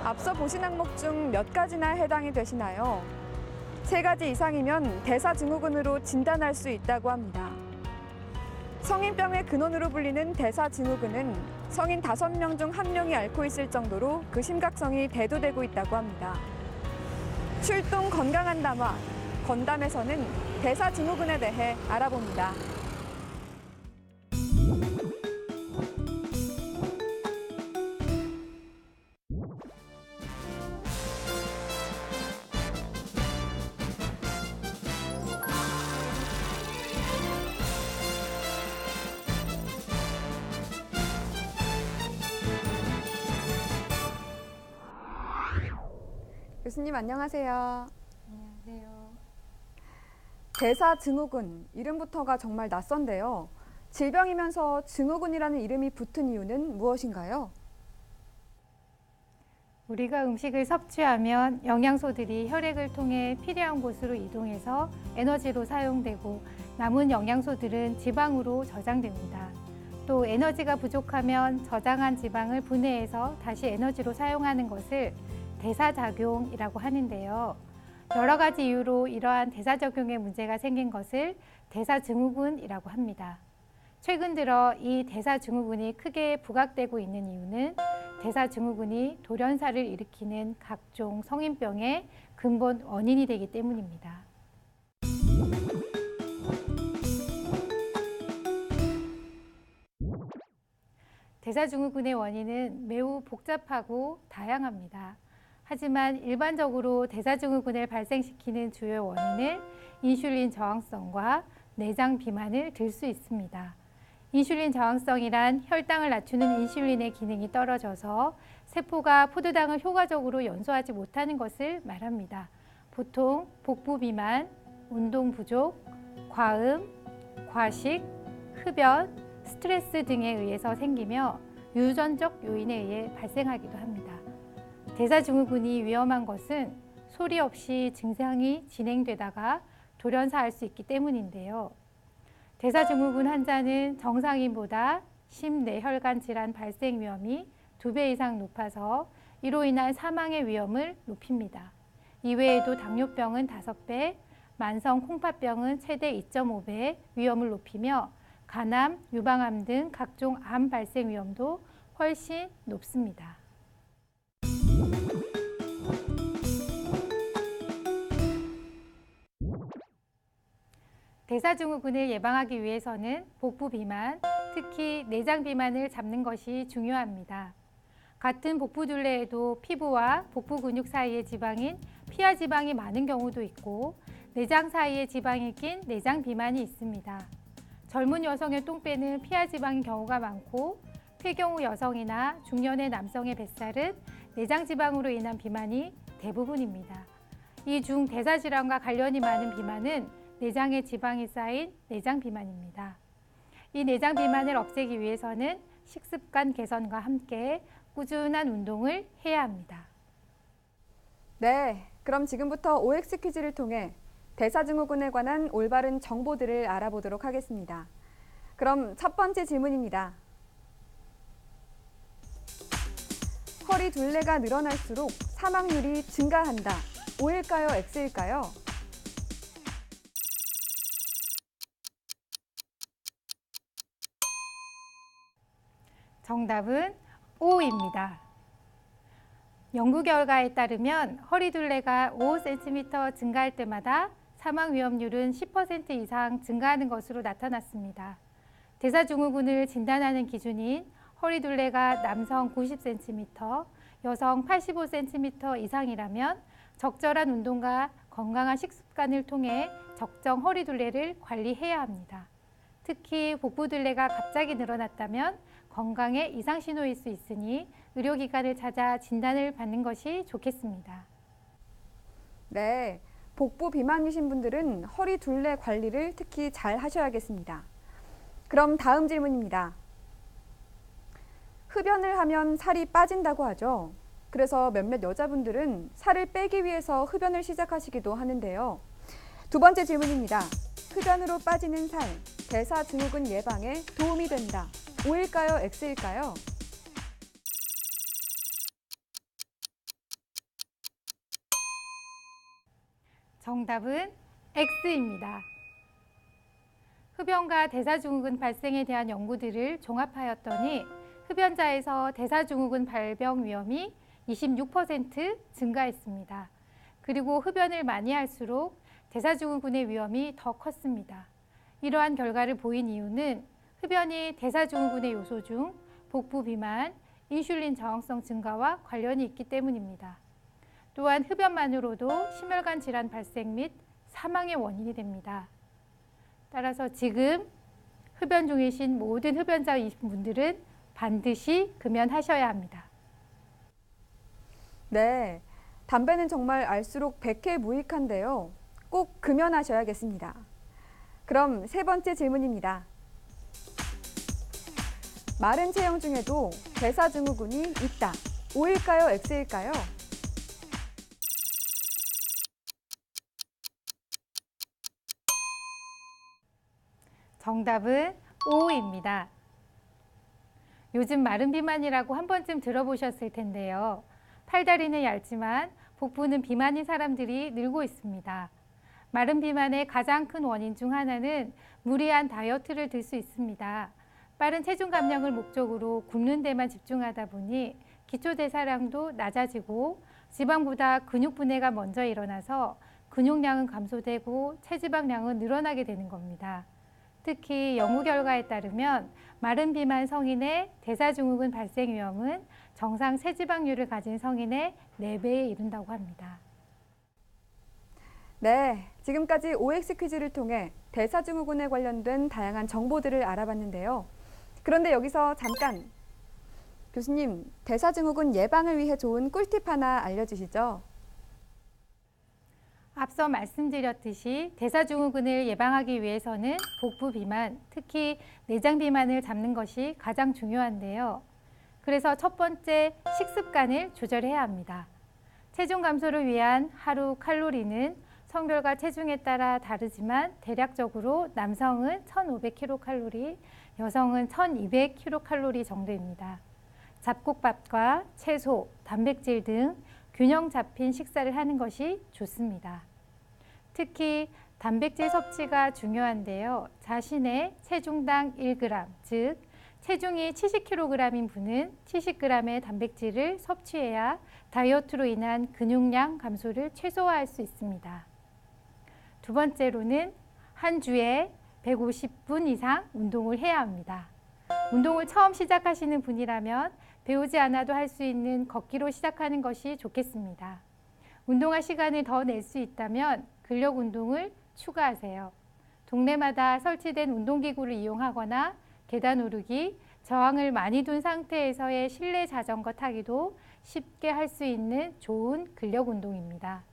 앞서 보신 항목 중 몇 가지나 해당이 되시나요? 3가지 이상이면 대사증후군으로 진단할 수 있다고 합니다. 성인병의 근원으로 불리는 대사증후군은 성인 5명 중 1명이 앓고 있을 정도로 그 심각성이 대두되고 있다고 합니다. 출동 건강한 담화, 건담에서는 대사증후군에 대해 알아봅니다. 교수님 안녕하세요. 안녕하세요. 대사증후군, 이름부터가 정말 낯선데요. 질병이면서 증후군이라는 이름이 붙은 이유는 무엇인가요? 우리가 음식을 섭취하면 영양소들이 혈액을 통해 필요한 곳으로 이동해서 에너지로 사용되고 남은 영양소들은 지방으로 저장됩니다. 또 에너지가 부족하면 저장한 지방을 분해해서 다시 에너지로 사용하는 것을 대사작용이라고 하는데요. 여러 가지 이유로 이러한 대사작용에 문제가 생긴 것을 대사증후군이라고 합니다. 최근 들어 이 대사증후군이 크게 부각되고 있는 이유는 대사증후군이 돌연사를 일으키는 각종 성인병의 근본 원인이 되기 때문입니다. 대사증후군의 원인은 매우 복잡하고 다양합니다. 하지만 일반적으로 대사증후군을 발생시키는 주요 원인은 인슐린 저항성과 내장 비만을 들 수 있습니다. 인슐린 저항성이란 혈당을 낮추는 인슐린의 기능이 떨어져서 세포가 포도당을 효과적으로 연소하지 못하는 것을 말합니다. 보통 복부 비만, 운동 부족, 과음, 과식, 흡연, 스트레스 등에 의해서 생기며 유전적 요인에 의해 발생하기도 합니다. 대사증후군이 위험한 것은 소리 없이 증상이 진행되다가 돌연사할 수 있기 때문인데요. 대사증후군 환자는 정상인보다 심내혈관 질환 발생 위험이 2배 이상 높아서 이로 인한 사망의 위험을 높입니다. 이외에도 당뇨병은 5배, 만성 콩팥병은 최대 2.5배 위험을 높이며 간암, 유방암 등 각종 암 발생 위험도 훨씬 높습니다. 대사증후군을 예방하기 위해서는 복부 비만, 특히 내장 비만을 잡는 것이 중요합니다. 같은 복부 둘레에도 피부와 복부 근육 사이의 지방인 피하 지방이 많은 경우도 있고 내장 사이에 지방이 낀 내장 비만이 있습니다. 젊은 여성의 똥배는 피하 지방인 경우가 많고 폐경후 여성이나 중년의 남성의 뱃살은 내장 지방으로 인한 비만이 대부분입니다. 이 중 대사질환과 관련이 많은 비만은 내장에 지방이 쌓인 내장 비만입니다. 이 내장 비만을 없애기 위해서는 식습관 개선과 함께 꾸준한 운동을 해야 합니다. 네, 그럼 지금부터 OX 퀴즈를 통해 대사증후군에 관한 올바른 정보들을 알아보도록 하겠습니다. 그럼 첫 번째 질문입니다. 허리 둘레가 늘어날수록 사망률이 증가한다. O일까요? X일까요? 정답은 O입니다. 연구 결과에 따르면 허리 둘레가 5cm 증가할 때마다 사망 위험률은 10% 이상 증가하는 것으로 나타났습니다. 대사증후군을 진단하는 기준인 허리 둘레가 남성 90cm, 여성 85cm 이상이라면 적절한 운동과 건강한 식습관을 통해 적정 허리 둘레를 관리해야 합니다. 특히 복부 둘레가 갑자기 늘어났다면 건강에 이상 신호일 수 있으니 의료기관을 찾아 진단을 받는 것이 좋겠습니다. 네, 복부 비만이신 분들은 허리 둘레 관리를 특히 잘 하셔야겠습니다. 그럼 다음 질문입니다. 흡연을 하면 살이 빠진다고 하죠. 그래서 몇몇 여자분들은 살을 빼기 위해서 흡연을 시작하시기도 하는데요. 두 번째 질문입니다. 흡연으로 빠지는 살, 대사증후군 예방에 도움이 된다. O일까요? X일까요? 정답은 X입니다. 흡연과 대사증후군 발생에 대한 연구들을 종합하였더니 흡연자에서 대사증후군 발병 위험이 26% 증가했습니다. 그리고 흡연을 많이 할수록 대사증후군의 위험이 더 컸습니다. 이러한 결과를 보인 이유는 흡연이 대사증후군의 요소 중 복부 비만, 인슐린 저항성 증가와 관련이 있기 때문입니다. 또한 흡연만으로도 심혈관 질환 발생 및 사망의 원인이 됩니다. 따라서 지금 흡연 중이신 모든 흡연자이신 분들은 반드시 금연하셔야 합니다. 네, 담배는 정말 알수록 백해무익한데요. 꼭 금연하셔야겠습니다. 그럼 세 번째 질문입니다. 마른 체형 중에도 대사증후군이 있다. O일까요? X일까요? 정답은 O입니다. 요즘 마른 비만이라고 한 번쯤 들어보셨을 텐데요. 팔다리는 얇지만 복부는 비만인 사람들이 늘고 있습니다. 마른 비만의 가장 큰 원인 중 하나는 무리한 다이어트를 들 수 있습니다. 빠른 체중 감량을 목적으로 굶는 데만 집중하다 보니 기초대사량도 낮아지고 지방보다 근육 분해가 먼저 일어나서 근육량은 감소되고 체지방량은 늘어나게 되는 겁니다. 특히 연구 결과에 따르면 마른 비만 성인의 대사증후군 발생 위험은 정상 체지방률을 가진 성인의 4배에 이른다고 합니다. 네, 지금까지 OX 퀴즈를 통해 대사증후군에 관련된 다양한 정보들을 알아봤는데요. 그런데 여기서 잠깐! 교수님, 대사증후군 예방을 위해 좋은 꿀팁 하나 알려주시죠. 앞서 말씀드렸듯이 대사증후군을 예방하기 위해서는 복부 비만, 특히 내장 비만을 잡는 것이 가장 중요한데요. 그래서 첫 번째, 식습관을 조절해야 합니다. 체중 감소를 위한 하루 칼로리는 성별과 체중에 따라 다르지만 대략적으로 남성은 1,500kcal, 여성은 1,200kcal 정도입니다. 잡곡밥과 채소, 단백질 등 균형 잡힌 식사를 하는 것이 좋습니다. 특히 단백질 섭취가 중요한데요. 자신의 체중당 1g, 즉 체중이 70kg인 분은 70g의 단백질을 섭취해야 다이어트로 인한 근육량 감소를 최소화할 수 있습니다. 두 번째로는 한 주에 150분 이상 운동을 해야 합니다. 운동을 처음 시작하시는 분이라면 배우지 않아도 할 수 있는 걷기로 시작하는 것이 좋겠습니다. 운동할 시간을 더 낼 수 있다면 근력 운동을 추가하세요. 동네마다 설치된 운동기구를 이용하거나 계단 오르기, 저항을 많이 둔 상태에서의 실내 자전거 타기도 쉽게 할 수 있는 좋은 근력 운동입니다.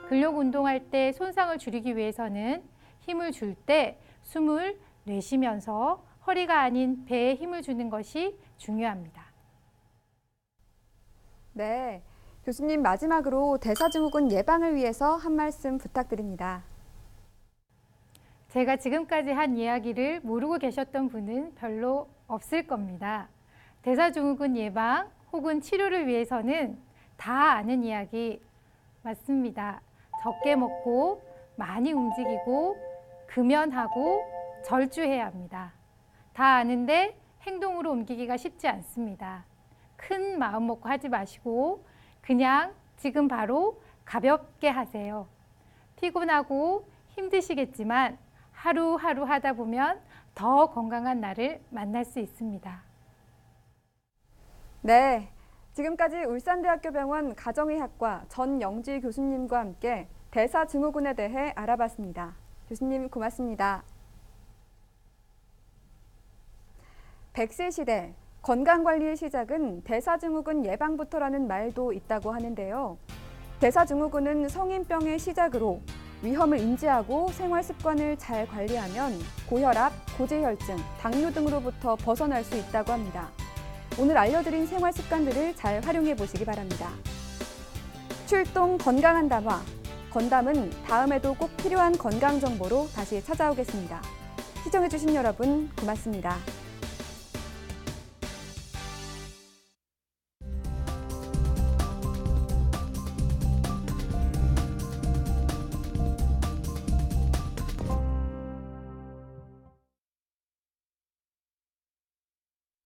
근력 운동할 때 손상을 줄이기 위해서는 힘을 줄 때 숨을 내쉬면서 허리가 아닌 배에 힘을 주는 것이 중요합니다. 네, 교수님 마지막으로 대사증후군 예방을 위해서 한 말씀 부탁드립니다. 제가 지금까지 한 이야기를 모르고 계셨던 분은 별로 없을 겁니다. 대사증후군 예방 혹은 치료를 위해서는 다 아는 이야기 맞습니다. 적게 먹고 많이 움직이고 금연하고 절주해야 합니다. 다 아는데 행동으로 옮기기가 쉽지 않습니다. 큰 마음 먹고 하지 마시고 그냥 지금 바로 가볍게 하세요. 피곤하고 힘드시겠지만 하루하루 하다 보면 더 건강한 나를 만날 수 있습니다. 네, 지금까지 울산대학교 병원 가정의학과 전영지 교수님과 함께 대사증후군에 대해 알아봤습니다. 교수님 고맙습니다. 100세 시대 건강관리의 시작은 대사증후군 예방부터라는 말도 있다고 하는데요. 대사증후군은 성인병의 시작으로 위험을 인지하고 생활습관을 잘 관리하면 고혈압, 고지혈증, 당뇨 등으로부터 벗어날 수 있다고 합니다. 오늘 알려드린 생활습관들을 잘 활용해 보시기 바랍니다. 출동 건강한 담화, 건담은 다음에도 꼭 필요한 건강 정보로 다시 찾아오겠습니다. 시청해주신 여러분 고맙습니다.